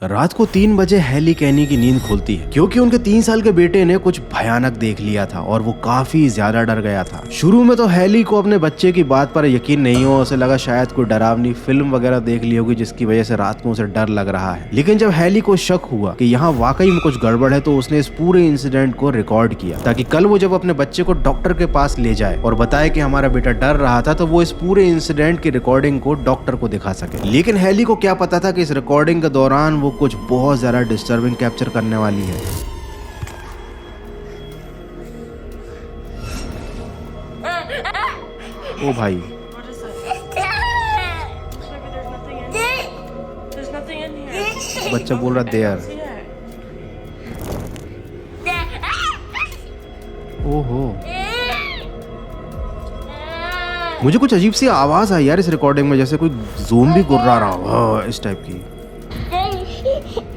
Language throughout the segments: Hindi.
रात को 3 बजे हैली कैनी की नींद खुलती है क्योंकि उनके 3 साल के बेटे ने कुछ भयानक देख लिया था और वो काफी ज्यादा डर गया था। शुरू में तो हैली को अपने बच्चे की बात पर यकीन नहीं हुआ, उसे लगा शायद कोई डरावनी फिल्म वगैरह देख ली होगी जिसकी वजह से रात को उसे डर लग रहा है। लेकिन जब हैली को शक हुआ कि यहाँ वाकई में कुछ गड़बड़ है तो उसने इस पूरे इंसिडेंट को रिकॉर्ड किया ताकि कल वो जब अपने बच्चे को डॉक्टर के पास ले जाए और बताए कि हमारा बेटा डर रहा था तो वो इस पूरे इंसिडेंट की रिकॉर्डिंग को डॉक्टर को दिखा सके। लेकिन हैली को क्या पता था कि इस रिकॉर्डिंग के दौरान वो कुछ बहुत ज्यादा डिस्टर्बिंग कैप्चर करने वाली है। ओ भाई, बच्चा बोल रहा देयर। ओहो, मुझे कुछ अजीब सी आवाज आई यार इस रिकॉर्डिंग में, जैसे कोई ज़ोंबी गुर्रा रहा हो इस टाइप की।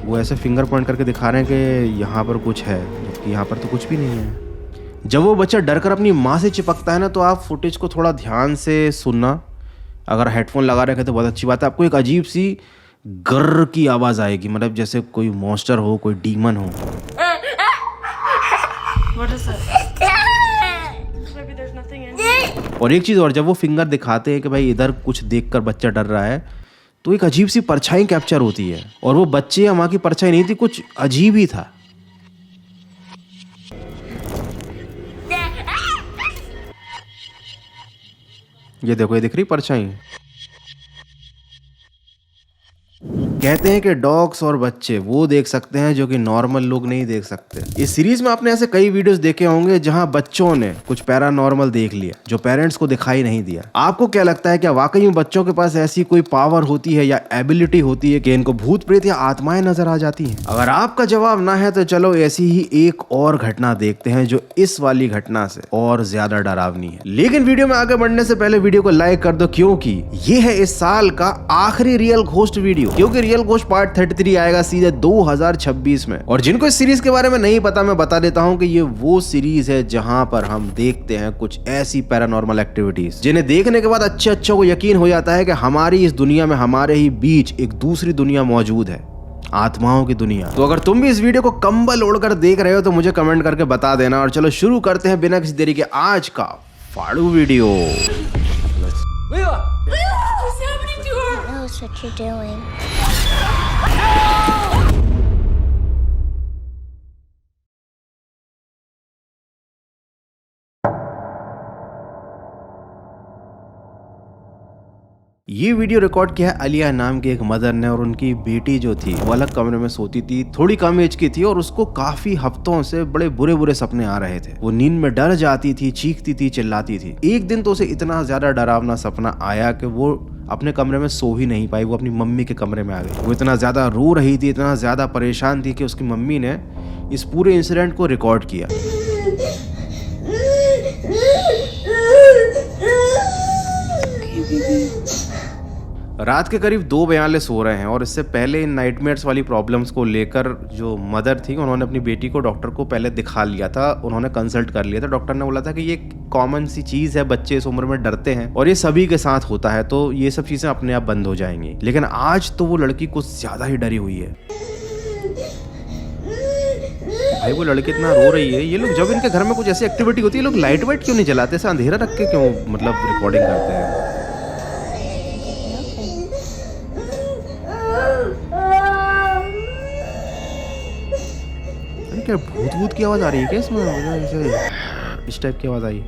वो ऐसे फिंगर पॉइंट करके दिखा रहे हैं कि यहाँ पर कुछ है, जबकि यहाँ पर तो कुछ भी नहीं है। जब वो बच्चा डर कर अपनी माँ से चिपकता है ना, तो आप फुटेज को थोड़ा ध्यान से सुनना। अगर हेडफोन लगा रखे तो बहुत अच्छी बात है। आपको एक अजीब सी गर्र की आवाज़ आएगी, मतलब जैसे कोई मॉन्स्टर हो, कोई डीमन हो। और एक चीज़ और, जब वो फिंगर दिखाते हैं कि भाई इधर कुछ देखकर बच्चा डर रहा है, तो एक अजीब सी परछाई कैप्चर होती है और वो बच्चे या माँ की परछाई नहीं थी, कुछ अजीब ही था। ये देखो, ये दिख रही परछाई। कहते हैं कि डॉग्स और बच्चे वो देख सकते हैं जो कि नॉर्मल लोग नहीं देख सकते। इस सीरीज में आपने ऐसे कई वीडियोस देखे होंगे जहां बच्चों ने कुछ पैरानॉर्मल देख लिया जो पेरेंट्स को दिखाई नहीं दिया। आपको क्या लगता है, क्या वाकई में बच्चों के पास ऐसी कोई पावर होती है या एबिलिटी होती है कि इनको भूत प्रेत या आत्माएं नजर आ जाती हैं? अगर आपका जवाब ना है तो चलो ऐसी ही एक और घटना देखते हैं जो इस वाली घटना से और ज्यादा डरावनी है। लेकिन वीडियो में आगे बढ़ने से पहले वीडियो को लाइक कर दो, क्योंकि ये है इस साल का आखिरी रियल घोस्ट वीडियो, क्योंकि रियल घोस्ट पार्ट 33 आएगा सीधे 2026 में। और जिनको इस सीरीज के बारे में नहीं पता, मैं बता देता हूं कि ये वो सीरीज है जहां पर हम देखते हैं कुछ ऐसी पैरानॉर्मल एक्टिविटीज जिन्हें देखने के बाद अच्छे को यकीन हो जाता है कि हमारी इस दुनिया में हमारे ही बीच एक दूसरी दुनिया मौजूद है, आत्माओं की दुनिया। तो अगर तुम भी इस वीडियो को कंबल ओढ़कर देख रहे हो तो मुझे कमेंट करके बता देना। और चलो शुरू करते हैं बिना किसी देरी के आज का फाड़ू वीडियो। What you're doing. ये वीडियो रिकॉर्ड किया है अलिया नाम की एक मदर ने, और उनकी बेटी जो थी वो अलग कमरे में सोती थी, थोड़ी कम एज की थी और उसको काफी हफ्तों से बड़े बुरे सपने आ रहे थे। वो नींद में डर जाती थी, चीखती थी, चिल्लाती थी। एक दिन तो उसे इतना ज्यादा डरावना सपना आया कि वो अपने कमरे में सो ही नहीं पाई, वो अपनी मम्मी के कमरे में आ गई। वो इतना ज्यादा रो रही थी, इतना ज्यादा परेशान थी कि उसकी मम्मी ने इस पूरे इंसिडेंट को रिकॉर्ड किया। रात के करीब 2:42 हो रहे हैं और इससे पहले इन नाइटमेयर्स वाली प्रॉब्लम्स को लेकर जो मदर थी उन्होंने अपनी बेटी को डॉक्टर को पहले दिखा लिया था, उन्होंने कंसल्ट कर लिया था। डॉक्टर ने बोला था कि ये कॉमन सी चीज़ है, बच्चे इस उम्र में डरते हैं और ये सभी के साथ होता है, तो ये सब चीज़ें अपने आप बंद हो जाएंगी। लेकिन आज तो वो लड़की कुछ ज़्यादा ही डरी हुई है। भाई वो लड़की इतना रो रही है। ये लोग जब इनके घर में कुछ ऐसी एक्टिविटी होती है, लोग लाइट वाइट क्यों नहीं जलाते, ऐसा अंधेरा रख के क्यों मतलब रिकॉर्डिंग करते हैं? क्या भूत की आवाज आ रही है क्या इसमें? ऐसे इस टाइप की आवाज आई।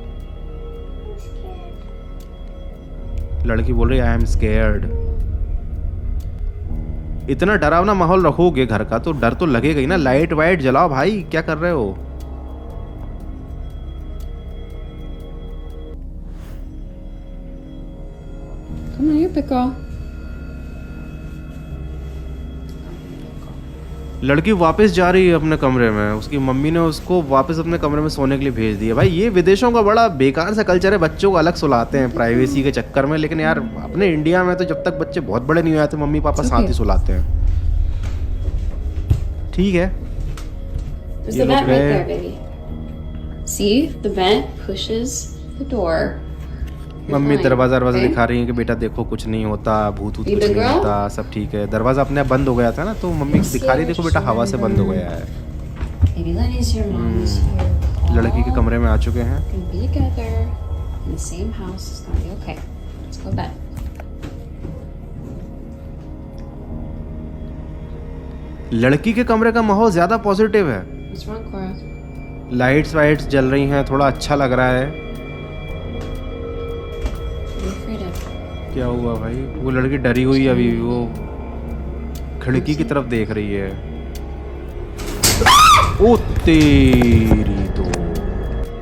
लड़की बोल रही आई एम स्केयर्ड। इतना डरावना माहौल रखोगे घर का तो डर तो लगेगा ही ना। लाइट वाइट जलाओ भाई, क्या कर रहे हो? Come on, here, Pickle. लड़की वापस जा रही है अपने कमरे में। उसकी मम्मी ने उसको वापस अपने कमरे में सोने के लिए भेज दिया। भाई ये विदेशों का बड़ा बेकार सा कल्चर है, बच्चों को अलग सुलाते हैं प्राइवेसी के चक्कर में। लेकिन यार अपने इंडिया में तो जब तक बच्चे बहुत बड़े नहीं हो जाते मम्मी पापा साथ ही सुलाते हैं। ठीक है, There's the vent right there, baby. See, the vent pushes the door mummy fine, दरवाजा okay? दिखा रही है कि बेटा देखो कुछ नहीं होता, भूत You कुछ the नहीं girl? होता, सब ठीक है। दरवाजा अपने आप बंद हो गया था ना, तो मम्मी दिखा रही देखो बेटा हवा से बंद हो गया है। Maybe Lenny's your mom's here. लड़की के कमरे में आ चुके हैं। We're gonna be together in the same house. It's gonna be okay. Let's go to bed. लड़की के कमरे का माहौल ज्यादा पॉजिटिव है। What's wrong, Cora? Lights whites जल रही हैं, थोड़ा अच्छा लग रहा है। What are you afraid of? क्या हुआ भाई? वो लड़की डरी हुई है अभी, वो खिड़की की तरफ देख रही है। ओ तेरी तो,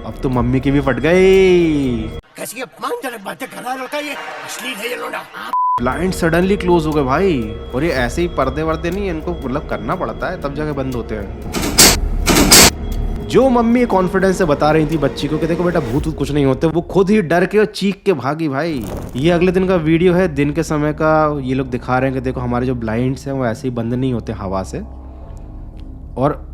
अब तो मम्मी की भी फट गई। कैसी अपमानजनक बातें कर रहा होता है ये, अश्लील है ये लोड़ा। ब्लाइंड सडनली क्लोज हो गए भाई। और ये ऐसे ही पर्दे वर्दे नहीं, इनको मतलब करना पड़ता है तब जाके बंद होते हैं। जो मम्मी कॉन्फिडेंस से बता रही थी बच्ची को कि देखो बेटा भूत कुछ नहीं होते, वो खुद ही डर के और चीख के भागी भाई। ये अगले दिन का वीडियो है, दिन के समय का। ये लोग दिखा रहे हैं कि देखो हमारे जो ब्लाइंड्स हैं वो ऐसे ही बंद नहीं होते हवा से। और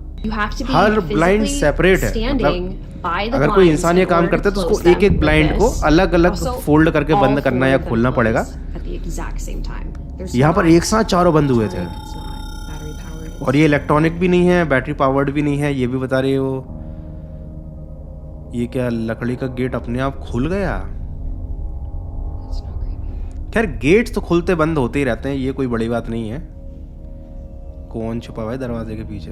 हर ब्लाइंड सेपरेट है, मतलब अगर कोई इंसान ये काम करता है तो उसको एक एक ब्लाइंड को अलग अलग फोल्ड करके बंद करना या खोलना पड़ेगा। यहाँ पर एक साथ चारों बंद हुए थे। और ये इलेक्ट्रॉनिक भी नहीं है, बैटरी पावर्ड भी नहीं है, ये भी बता रही है वो। ये क्या लकड़ी का गेट अपने आप खुल गया? खैर गेट्स तो खुलते बंद होते ही रहते हैं, ये कोई बड़ी बात नहीं है। कौन छुपा हुआ है दरवाजे के पीछे?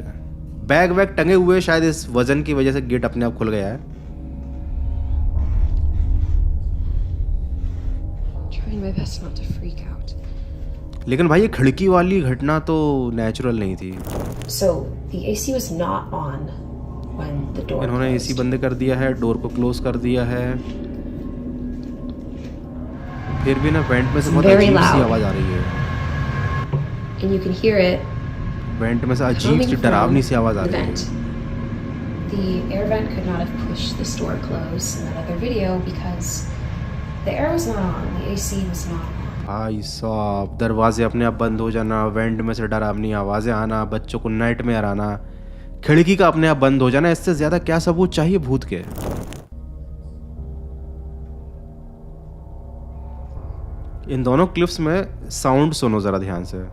बैग वैग टंगे हुए, शायद इस वजन की वजह से गेट अपने आप खुल गया है। Trying my best not to freak out. लेकिन भाई ये खिड़की वाली घटना तो नेचुरल नहीं थी। So the AC was not on when the door इन्होंने closed. एसी बंद कर दिया है, डोर को क्लोज कर दिया है। फिर भी ना वेंट में से बहुत Very अजीब सी loud. आवाज आ रही है। And you can hear it went में से अजीब coming सी from डरावनी सी आवाज आ the रही है। vent. The air vent could not have pushed this door closed in that other video because the air was not on, the AC was not on. भाई साहब, दरवाजे अपने आप बंद हो जाना, वेंट में से डरावनी आवाजें आना, बच्चों को नाइटमेयर आना, खिड़की का अपने आप बंद हो जाना, इससे ज्यादा क्या सबूत चाहिए भूत के? इन दोनों क्लिप्स में साउंड सुनो जरा ध्यान से।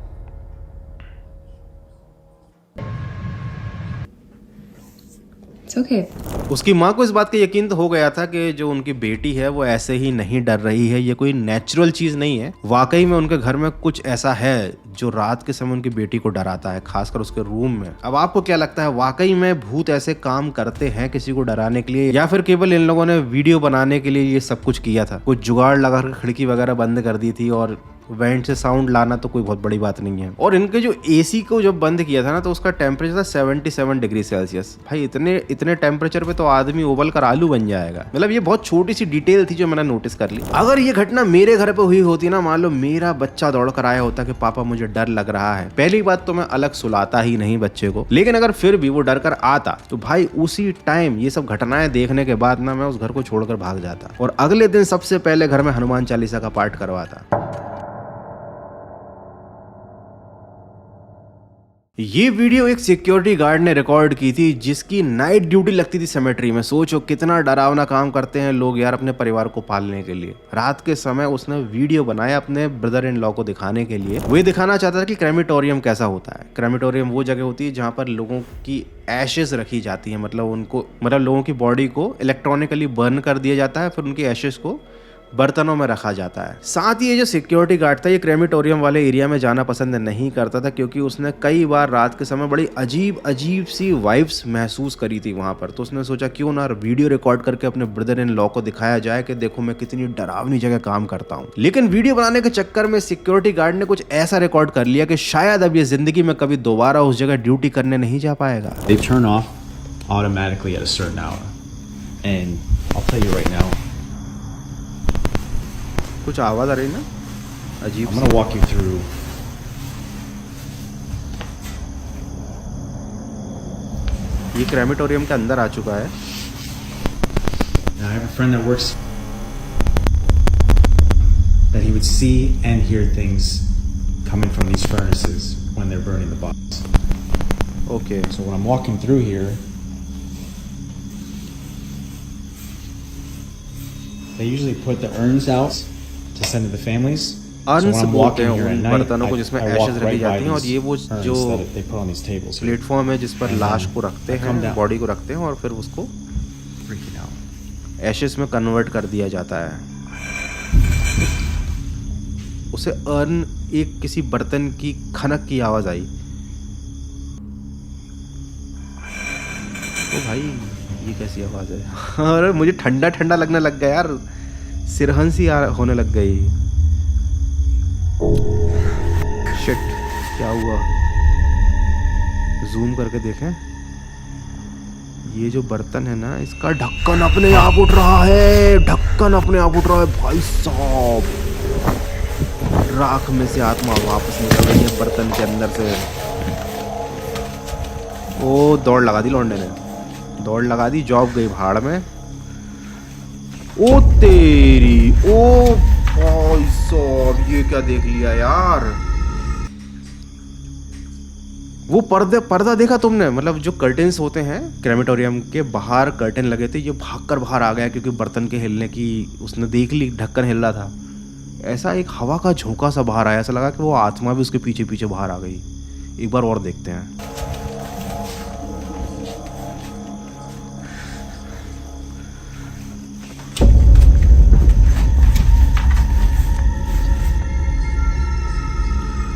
It's okay. उसकी माँ को इस बात का यकीन तो हो गया था कि जो उनकी बेटी है वो ऐसे ही नहीं डर रही है, ये कोई नेचुरल चीज नहीं है। वाकई में उनके घर में कुछ ऐसा है जो रात के समय उनकी बेटी को डराता है, खासकर उसके रूम में। अब आपको क्या लगता है, वाकई में भूत ऐसे काम करते हैं किसी को डराने के लिए, या फिर केवल इन लोगों ने वीडियो बनाने के लिए ये सब कुछ किया था? कुछ जुगाड़ लगा कर खिड़की वगैरह बंद कर दी थी, और वेंट से साउंड लाना तो कोई बहुत बड़ी बात नहीं है। और इनके जो एसी को जब बंद किया था ना, तो उसका टेम्परेचर था 77 डिग्री सेल्सियस। भाई इतने टेम्परेचर पे तो आदमी उबल कर आलू बन जाएगा। मतलब ये बहुत छोटी सी डिटेल थी जो मैंने नोटिस कर ली। अगर ये घटना मेरे घर पे हुई होती ना, मान लो मेरा बच्चा दौड़ कर आया होता कि पापा मुझे डर लग रहा है, पहली बात तो मैं अलग सुलाता ही नहीं बच्चे को। लेकिन अगर फिर भी वो डर कर आता तो भाई उसी टाइम ये सब घटनाएं देखने के बाद ना मैं उस घर को छोड़कर भाग जाता, और अगले दिन सबसे पहले घर में हनुमान चालीसा का पाठ करवाता। ये वीडियो एक सिक्योरिटी गार्ड ने रिकॉर्ड की थी जिसकी नाइट ड्यूटी लगती थी सेमेट्री में। सोचो कितना डरावना काम करते हैं लोग यार अपने परिवार को पालने के लिए। रात के समय उसने वीडियो बनाया अपने ब्रदर इन लॉ को दिखाने के लिए। वो दिखाना चाहता था कि क्रेमेटोरियम कैसा होता है। क्रेमेटोरियम वो जगह होती है जहाँ पर लोगों की एशेस रखी जाती है, मतलब लोगों की बॉडी को इलेक्ट्रॉनिकली बर्न कर दिया जाता है, फिर उनकी एशेस को बर्तनों में रखा जाता है। साथ ही ये जो सिक्योरिटी गार्ड था ये क्रेमेटोरियम वाले एरिया में जाना पसंद नहीं करता था, क्योंकि उसने कई बार रात के समय बड़ी अजीब सी वाइब्स महसूस करी थी वहां पर। तो उसने सोचा क्यों ना वीडियो रिकॉर्ड करके अपने ब्रदर इन लॉ को दिखाया जाए कि देखो मैं कितनी डरावनी जगह काम करता हूँ। लेकिन वीडियो बनाने के चक्कर में सिक्योरिटी गार्ड ने कुछ ऐसा रिकॉर्ड कर लिया कि शायद अब ये जिंदगी में कभी दोबारा उस जगह ड्यूटी करने नहीं जा पाएगा। They turn off automatically at a certain hour, and I'll tell you right now. कुछ आवाज आ रही ना अजीब। I'm gonna walk you through. ये क्रेमेटोरियम के अंदर आ चुका है। Now, I have a friend that works that he would see and hear things coming from these furnaces when they're burning the bodies. Okay So when I'm walking through here, They usually put the urns out to send to the families. Earns so when I'm बोलते हैं walking here at उन night, बर्तनों को जिसमें I walk एशेज रखी right by जाती हैं, और ये वो these urns जो that they put on these tables here. Platform है जिस पर लाश को रखते come हैं, down. बॉडी को रखते हैं और फिर उसको Freak it out. एशेस में कन्वर्ट कर दिया जाता है। उसे अर्न एक किसी बर्तन की खनक की आवाज आई। ओ भाई ये कैसी आवाज है? अरे मुझे ठंडा ठंडा लगने लग गया यार, सिरहन सी होने लग गई। शिट, क्या हुआ? जूम करके देखें। ये जो बर्तन है ना, इसका ढक्कन अपने आप उठ रहा है, ढक्कन अपने आप उठ रहा है भाई साहब। राख में से आत्मा वापस निकल रही है बर्तन के अंदर से। ओ दौड़ लगा दी लौंडे ने, दौड़ लगा दी, जॉब गई भाड़ में। ओ तेरी, ओ भाई साहब ये क्या देख लिया यार? वो पर्दा देखा तुमने? मतलब जो कर्टेन्स होते हैं क्रेमेटोरियम के बाहर, कर्टेन लगे थे, ये भागकर बाहर आ गया क्योंकि बर्तन के हिलने की उसने देख ली, ढक्कन हिल रहा था। ऐसा एक हवा का झोंका सा बाहर आया, ऐसा लगा कि वो आत्मा भी उसके पीछे पीछे बाहर आ गई। एक बार और देखते हैं।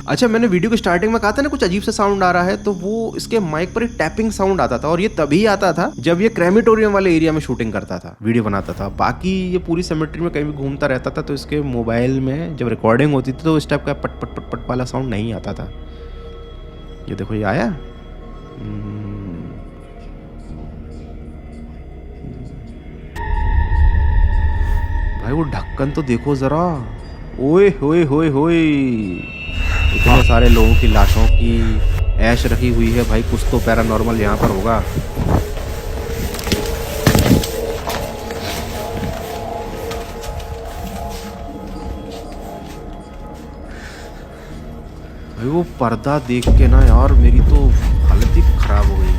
अच्छा, मैंने वीडियो की स्टार्टिंग में कहा था ना कुछ अजीब सा साउंड आ रहा है, तो वो इसके माइक पर एक टैपिंग साउंड आता था, और ये तभी आता था जब ये क्रेमेटोरियम वाले एरिया में शूटिंग करता था, वीडियो बनाता था। बाकी ये पूरी सेमेट्री में कहीं भी घूमता रहता था, तो इसके मोबाइल में जब रिकॉर्डिंग होती थी तो इस टाइप का पट पट पट पट वाला साउंड नहीं आता था। ये देखो, ये आया। भाई वो ढक्कन तो देखो जरा, ओए होए होए होए, इतने सारे लोगों की लाशों की ऐश रखी हुई है भाई, कुछ तो पैरानॉर्मल यहाँ पर होगा। भाई वो पर्दा देख के ना यार मेरी तो हालत ही खराब हो गई।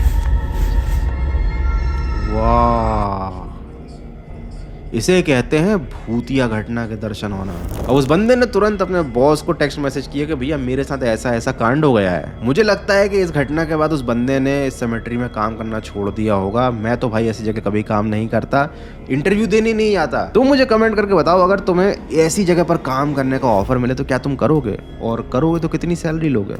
वाह, इसे कहते हैं भूतिया घटना के दर्शन होना। और उस बंदे ने तुरंत अपने बॉस को टेक्स्ट मैसेज किया कि भैया मेरे साथ ऐसा ऐसा कांड हो गया है। मुझे लगता है कि इस घटना के बाद उस बंदे ने इस सेमेट्री में काम करना छोड़ दिया होगा। मैं तो भाई ऐसी जगह कभी काम नहीं करता, इंटरव्यू देने नहीं आता। तुम मुझे कमेंट करके बताओ, अगर तुम्हें ऐसी जगह पर काम करने का ऑफर मिले तो क्या तुम करोगे, और करोगे तो कितनी सैलरी लोगे?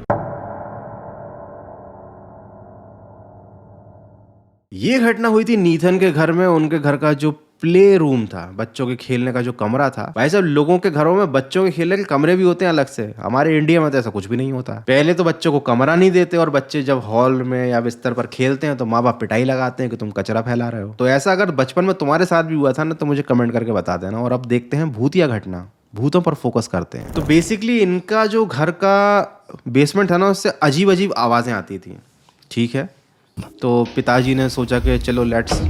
ये घटना हुई थी नीथन के घर में। उनके घर का जो प्ले रूम था, बच्चों के खेलने का जो कमरा था, भाई साहब लोगों के घरों में बच्चों के खेलने के कमरे भी होते हैं अलग से। हमारे इंडिया में तो ऐसा कुछ भी नहीं होता। पहले तो बच्चों को कमरा नहीं देते, और बच्चे जब हॉल में या बिस्तर पर खेलते हैं तो माँ बाप पिटाई लगाते हैं कि तुम कचरा फैला रहे हो। तो ऐसा अगर बचपन में तुम्हारे साथ भी हुआ था ना, तो मुझे कमेंट करके बता देना। और अब देखते हैं भूतिया घटना, भूतों पर फोकस करते हैं। तो बेसिकली इनका जो घर का बेसमेंट था ना, उससे अजीब अजीब आवाज़ें आती थी। ठीक है, तो पिताजी ने सोचा कि चलो लेट्स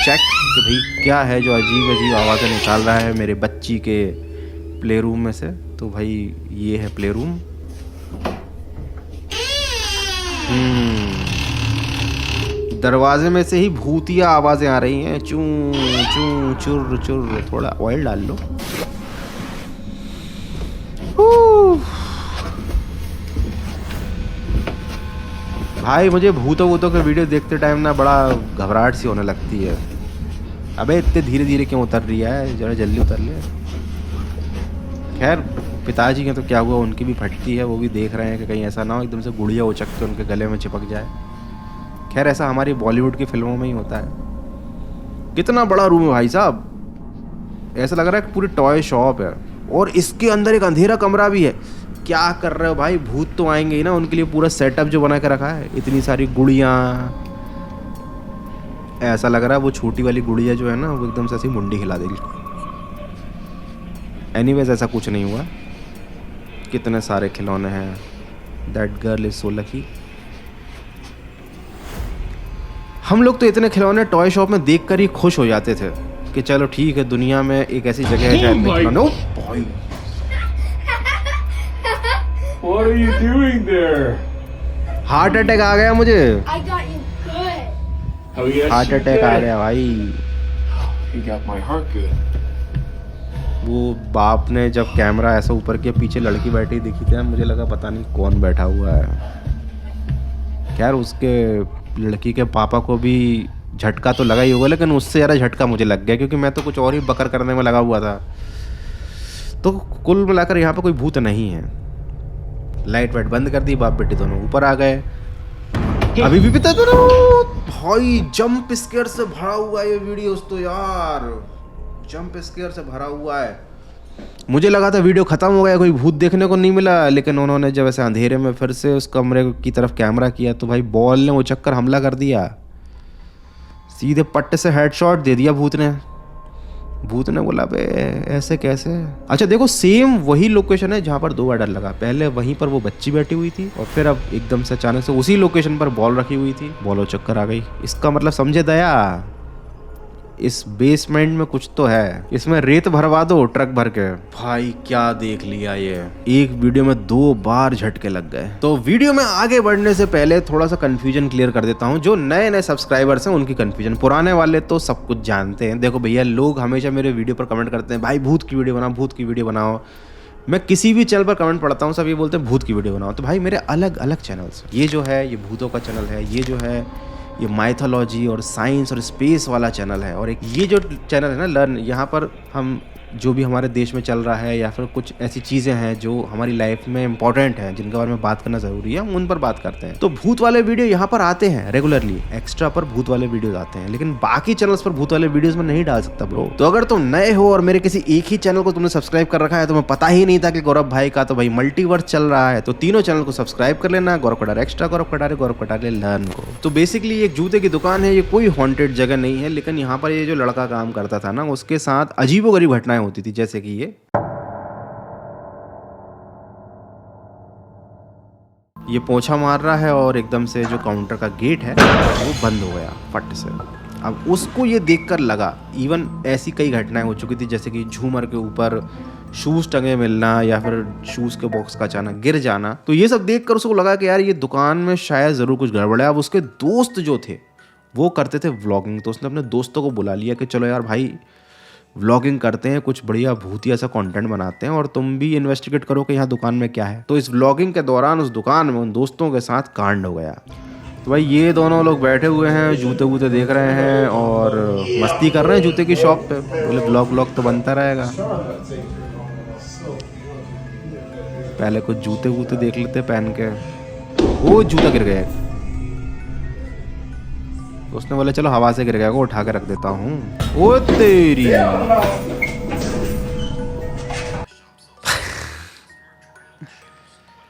चेक कि भाई क्या है जो अजीब अजीब आवाज़ें निकाल रहा है मेरे बच्ची के प्ले रूम में से। तो भाई ये है प्ले रूम। दरवाजे में से ही भूतिया आवाज़ें आ रही हैं, चू चू चुर चुर। थोड़ा ऑयल डाल लो। भाई मुझे भूतों के वीडियो देखते टाइम ना बड़ा घबराहट सी होने लगती है। अबे इतने धीरे धीरे क्यों उतर रही है, जरा जल्दी उतर ले। खैर पिताजी के तो क्या हुआ, उनकी भी फटती है, वो भी देख रहे हैं कि कहीं ऐसा ना हो एकदम से गुड़िया उचक के उनके गले में चिपक जाए। खैर ऐसा हमारी बॉलीवुड की फिल्मों में ही होता है। कितना बड़ा रूम है भाई साहब, ऐसा लग रहा है कि पूरी टॉय शॉप है, और इसके अंदर एक अंधेरा कमरा भी है। क्या कर रहे हो भाई, भूत तो आएंगे ही ना, उनके लिए पूरा सेटअप जो बना के रखा है, इतनी सारी गुड़ियाँ। ऐसा लग रहा है वो छोटी वाली गुड़िया जो है ना, वो एकदम से ऐसी मुंडी हिला देगी। एनीवेज ऐसा कुछ नहीं हुआ। कितने सारे खिलौने हैं। That girl is so lucky. हम लोग तो इतने खिलौने टॉय शॉप में देखकर ही खुश हो जाते थे कि चलो ठीक है, दुनिया में एक ऐसी जगह है जहाँ इतने खिलौने। ओह भाई, What are you doing there? Heart attack आ गया मुझे। I got you good. Oh yes. Heart attack आ गया भाई। You got my heart good. वो बाप ने जब कैमरा ऐसा ऊपर किया, पीछे लड़की बैठी दिखी थी, मुझे लगा पता नहीं कौन बैठा हुआ है। खैर उसके लड़की के पापा को भी झटका तो लगा ही होगा, लेकिन उससे ज़्यादा झटका मुझे लग गया, क्योंकि मैं तो कुछ और ही बकर करने में लगा हुआ था। तो कुल मिलाकर यहाँ पर कोई भूत नहीं है। लाइट वाइट बंद कर दी, बाप बेटी दोनों ऊपर आ गए। अभी भी पता तो भाई जंप स्केयर से भरा हुआ है ये वीडियोस तो यार, जंप स्केयर से भरा हुआ है। मुझे लगा था वीडियो खत्म हो गया, कोई भूत देखने को नहीं मिला, लेकिन उन्होंने जब ऐसे अंधेरे में फिर से उस कमरे की तरफ कैमरा किया तो भाई बॉल ने वो चक्कर हमला कर दिया, सीधे पट्टे से हेडशॉट दे दिया भूत ने। भूत ने बोला बे ऐसे कैसे। अच्छा देखो, सेम वही लोकेशन है जहाँ पर 2 बार डर लगा। पहले वहीं पर वो बच्ची बैठी हुई थी और फिर अब एकदम से अचानक से उसी लोकेशन पर बॉल रखी हुई थी, बॉल चक्कर आ गई। इसका मतलब समझे दया, इस बेसमेंट में कुछ तो है, इसमें रेत भरवा दो ट्रक भर के। भाई क्या देख लिया ये, एक वीडियो में 2 बार झटके लग गए। तो वीडियो में आगे बढ़ने से पहले थोड़ा सा कंफ्यूजन क्लियर कर देता हूँ। जो नए नए सब्सक्राइबर्स हैं उनकी कंफ्यूजन, पुराने वाले तो सब कुछ जानते हैं। देखो भैया, लोग हमेशा मेरे वीडियो पर कमेंट करते हैं भाई भूत की वीडियो बनाओ, भूत की वीडियो बनाओ। मैं किसी भी चैनल पर कमेंट पढ़ता हूँ, सब ये बोलते हैं भूत की वीडियो बनाओ। तो भाई मेरे अलग अलग चैनल्स, ये जो है ये भूतों का चैनल है, ये जो है ये माइथोलॉजी और साइंस और स्पेस वाला चैनल है, और एक ये जो चैनल है ना लर्न, यहाँ पर हम जो भी हमारे देश में चल रहा है या फिर कुछ ऐसी चीज़ें हैं जो हमारी लाइफ में इंपॉर्टेंट हैं, जिनके बारे में बात करना ज़रूरी है, हम उन पर बात करते हैं। तो भूत वाले वीडियो यहाँ पर आते हैं रेगुलरली, एक्स्ट्रा पर भूत वाले वीडियोस आते हैं, लेकिन बाकी चैनल्स पर भूत वाले वीडियोस में नहीं डाल सकता ब्रो। तो अगर तुम नए हो और मेरे किसी एक ही चैनल को तुमने सब्सक्राइब कर रखा है, तो मैं पता ही नहीं था कि गौरव भाई का तो भाई मल्टीवर्स चल रहा है, तो तीनों चैनल को सब्सक्राइब कर लेना, गौरव कटारे एक्स्ट्रा, गौरव कटारे लर्न को। तो बेसिकली एक जूते की दुकान है, ये कोई हॉन्टेड जगह नहीं है, लेकिन यहाँ पर ये जो लड़का काम करता था ना, उसके साथ अजीबोगरीब घटनाएं होती थी, जैसे कि ये पोछा मार रहा है और एकदम से जो काउंटर का गेट है वो बंद हो गया फट से। अब उसको ये देखकर लगा, इवन ऐसी कई घटनाएं हो चुकी थी, जैसे कि झूमर के ऊपर शूज़ टंगे मिलना या फिर शूज़ के बॉक्स का अचानक गिर जाना। तो ये सब देखकर उसको लगा कि यार ये दुकान में शायद ज़रूर कुछ गड़बड़ है। अब उसके दोस्त जो थे वो करते थे व्लॉगिंग, तो उसने अपने दोस्तों को बुला लिया कि चलो यार भाई व्लॉगिंग करते हैं, कुछ बढ़िया भूतिया सा कंटेंट बनाते हैं और तुम भी इन्वेस्टिगेट करो कि यहाँ दुकान में क्या है। तो इस व्लॉगिंग के दौरान उस दुकान में उन दोस्तों के साथ कांड हो गया। तो भाई ये दोनों लोग बैठे हुए हैं, जूते वूते देख रहे हैं और मस्ती कर रहे हैं जूते की शॉप पे। बोले ब्लॉग तो बनता रहेगा, पहले कुछ जूते वूते देख लेते पहन के। वो जूता गिर गया, उसने बोला चलो हवा से गिर गया को उठा के रख देता हूँ। ओ तेरी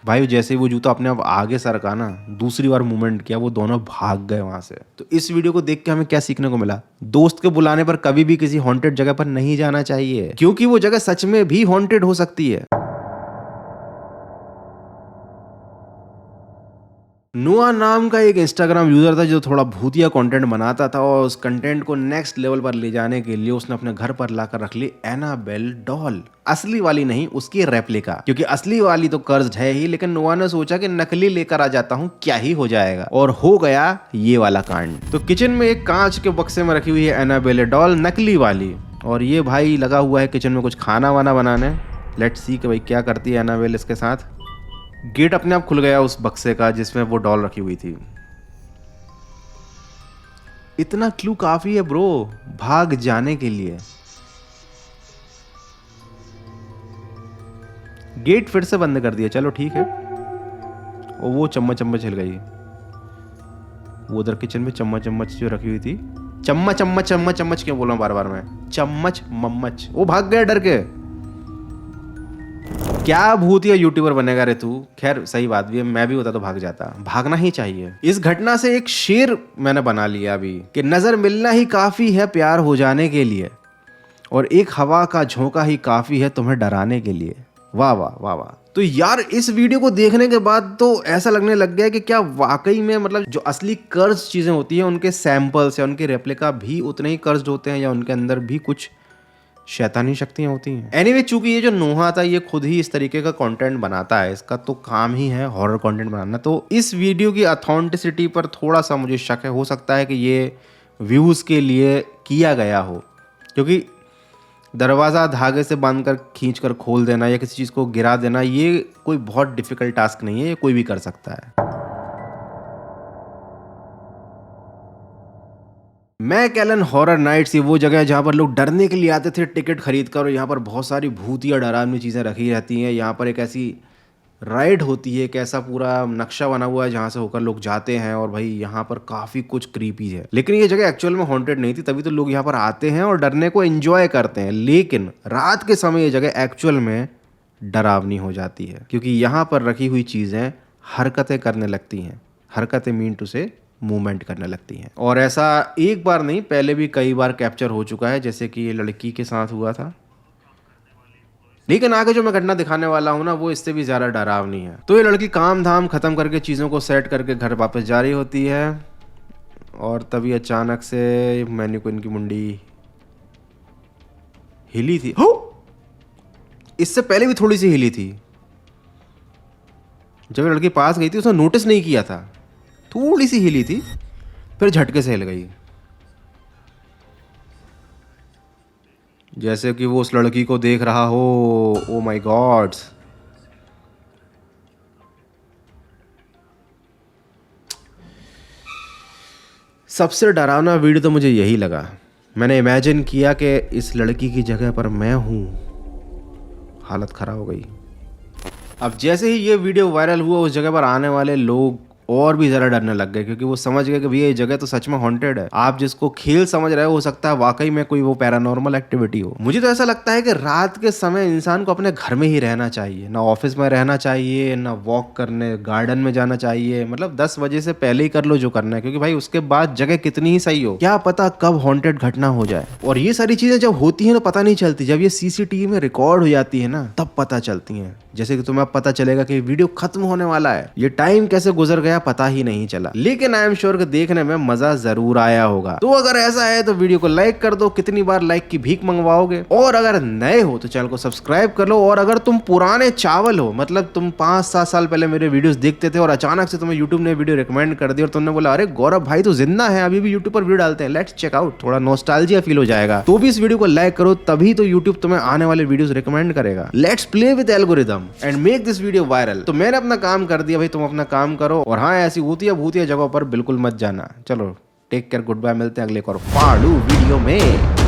भाई, जैसे ही वो जूता अपने आप आगे सरका ना, दूसरी बार मूवमेंट किया, वो दोनों भाग गए वहां से। तो इस वीडियो को देख के हमें क्या सीखने को मिला? दोस्त के बुलाने पर कभी भी किसी हॉन्टेड जगह पर नहीं जाना चाहिए, क्योंकि वो जगह सच में भी हॉन्टेड हो सकती है। नोआ नाम का एक इंस्टाग्राम यूजर था जो थोड़ा भूतिया कंटेंट बनाता था, और उस कंटेंट को नेक्स्ट लेवल पर ले जाने के लिए उसने अपने घर पर लाकर रख ली एनाबेल डॉल। असली वाली नहीं, उसकी रेप्लिका, क्योंकि असली वाली तो कर्ज है ही, लेकिन नोआ ने सोचा कि नकली लेकर आ जाता हूँ, क्या ही हो जाएगा, और हो गया ये वाला कांड। तो किचन में एक कांच के बक्से में रखी हुई है एनाबेल डॉल, नकली वाली, और ये भाई लगा हुआ है किचन में कुछ खाना वाना बनाने। लेट्स सी कि भाई क्या करती है एनाबेल इसके साथ। गेट अपने आप खुल गया उस बक्से का जिसमें वो डॉल रखी हुई थी। इतना क्लू काफी है ब्रो भाग जाने के लिए। गेट फिर से बंद कर दिया, चलो ठीक है। और वो चम्मच हिल गई, वो उधर किचन में चम्मच जो रखी हुई थी, चम्मच क्यों बोल रहा हूं बार बार मैं, चम्मच मम्मच, वो भाग गया डर के। क्या भूतिया यूट्यूबर बनेगा रे तू। खैर सही बात भी है, मैं भी होता तो भाग जाता, भागना ही चाहिए। इस घटना से एक शेर मैंने बना लिया अभी कि नजर मिलना ही काफी है प्यार हो जाने के लिए, और एक हवा का झोंका ही काफी है तुम्हें डराने के लिए। वाह वाह वाह वाह। तो यार इस वीडियो को देखने के बाद तो ऐसा लगने लग गया कि क्या वाकई में मतलब जो असली कर्ज चीजें होती हैं उनके सैंपल्स या उनके रेप्लिका भी उतने ही कर्ज होते हैं, या उनके अंदर भी कुछ शैतानी शक्तियां होती हैं। एनीवे, चूंकि ये जो नोहा था ये खुद ही इस तरीके का कंटेंट बनाता है, इसका तो काम ही है हॉरर कंटेंट बनाना, तो इस वीडियो की ऑथेंटिसिटी पर थोड़ा सा मुझे शक है। हो सकता है कि ये व्यूज के लिए किया गया हो, क्योंकि दरवाज़ा धागे से बांधकर खींचकर खोल देना या किसी चीज़ को गिरा देना, ये कोई बहुत डिफिकल्ट टास्क नहीं है, ये कोई भी कर सकता है। मैकएलन हॉरर नाइट्स ये वो जगह है जहाँ पर लोग डरने के लिए आते थे टिकट खरीद कर, और यहाँ पर बहुत सारी भूतिया डरावनी चीज़ें रखी रहती हैं। यहाँ पर एक ऐसी राइड होती है, एक ऐसा पूरा नक्शा बना हुआ है जहाँ से होकर लोग जाते हैं, और भाई यहाँ पर काफ़ी कुछ क्रीपी है। लेकिन ये जगह एक्चुअल में हॉन्टेड नहीं थी, तभी तो लोग यहाँ पर आते हैं और डरने को एंजॉय करते हैं। लेकिन रात के समय ये जगह एक्चुअल में डरावनी हो जाती है, क्योंकि यहाँ पर रखी हुई चीज़ें हरकतें करने लगती हैं। हरकतें मीन टू से मूवमेंट करने लगती हैं, और ऐसा एक बार नहीं, पहले भी कई बार कैप्चर हो चुका है, जैसे कि ये लड़की के साथ हुआ था। लेकिन आगे जो मैं घटना दिखाने वाला हूँ ना, वो इससे भी ज़्यादा डरावनी है। तो ये लड़की काम धाम खत्म करके चीज़ों को सेट करके घर वापस जा रही होती है, और तभी अचानक से मैनिक्विन की मुंडी हिली थी। हो! इससे पहले भी थोड़ी सी हिली थी। जब लड़की पास गई थी उसने नोटिस नहीं किया था, थोड़ी सी हिली थी, फिर झटके से हिल गई, जैसे कि वो उस लड़की को देख रहा हो। Oh my God. सबसे डरावना वीडियो तो मुझे यही लगा। मैंने इमेजिन किया कि इस लड़की की जगह पर मैं हूं, हालत खराब हो गई। अब जैसे ही ये वीडियो वायरल हुआ, उस जगह पर आने वाले लोग और भी ज़रा डरने लग गए, क्योंकि वो समझ गए कि भैया ये जगह तो सच में हॉन्टेड है। आप जिसको खेल समझ रहे हो सकता है वाकई में कोई वो पैरानॉर्मल एक्टिविटी हो। मुझे तो ऐसा लगता है कि रात के समय इंसान को अपने घर में ही रहना चाहिए, ना ऑफिस में रहना चाहिए, ना वॉक करने गार्डन में जाना चाहिए। मतलब 10 बजे से पहले ही कर लो जो करना है, क्योंकि भाई उसके बाद जगह कितनी ही सही हो, क्या पता कब हॉन्टेड घटना हो जाए। और ये सारी चीजें जब होती है ना पता नहीं चलती, जब ये सीसीटीवी में रिकॉर्ड हो जाती है ना तब पता चलती है। जैसे कि तुम्हें पता चलेगा कि वीडियो खत्म होने वाला है, ये टाइम कैसे गुजर गया पता ही नहीं चला। लेकिन आई एम श्योर कि देखने में मजा जरूर आया होगा। तो अगर ऐसा है तो वीडियो को लाइक कर दो, कितनी बार लाइक की भीख मंगवाओगे। और अगर नए हो तो चैनल को सब्सक्राइब कर लो। और अगर तुम पुराने चावल हो, मतलब तुम 5-7 साल पहले मेरे वीडियोस देखते थे और अचानक से तुम्हें यूट्यूब ने वीडियो रिकमेंड कर दी और तुमने बोला अरे गौरव भाई तो जिंदा है, अभी भी यूट्यूब पर वीडियो डालते हैं, लेट्स चेक आउट, थोड़ा नॉस्टैल्जिया फील हो जाएगा, तो भी इस वीडियो को लाइक करो, तभी तो यूट्यूब तुम्हें आने वाले वीडियोस रिकमेंड करेगा। Let's play with algorithm and make this video viral. तो मैंने अपना काम कर दिया भाई, तुम अपना काम करो। और हाँ, ऐसी भूतिया भूतिया जगहों पर बिल्कुल मत जाना। चलो टेक केयर, गुड बाय, मिलते हैं अगले एक और फाड़ू वीडियो में।